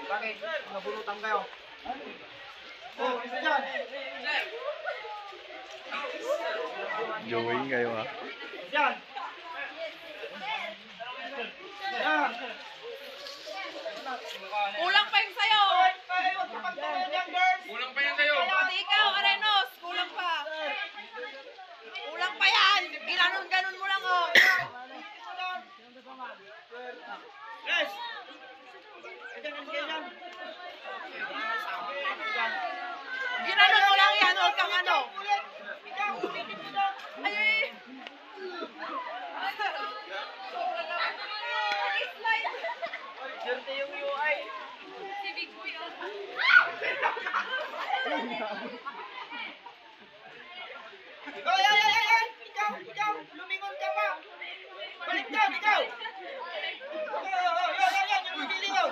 Bakit? Nabulutan kayo. Oh, isa dyan. Join kayo ah. Yan. Yan. Kulang pa yung sayo. Kulang pa yan sa'yo. Pati ikaw, Arenos. Kulang pa. Kulang pa yan. Ginanon-ganon mo lang, oh. Yes. Ganyan. Ginanon mo lang yan. Huwag kang ano. Ay. Dirty yung UI. Ay! Ikaw! Lumingon ka pa! Balik ka! Ikaw! Yan! Yung lumiligaw!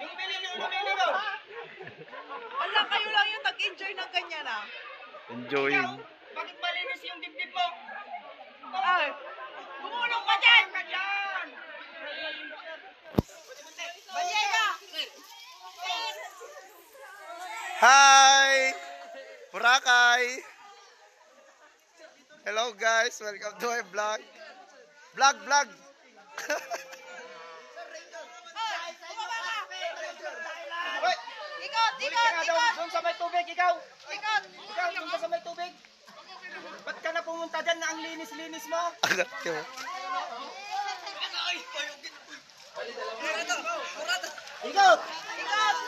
Yung lumiligaw! Wala, kayo lang yung nag-enjoy ng ganyan, ah. Enjoy. Ikaw! Bakit malinis yung dibdib mo? Ay. Bumulong ka dyan. Banyega. Hi! Boracay! Hello guys, welcome to my vlog. Vlog! Bumaba ka. Hoy! Ikot. Doon sa may tubig, ikaw! Ikot. Ikaw, doon sa may tubig! Ba't ka na pumunta dyan na ang linis-linis mo? Agat ko. Ikaw! Ikot.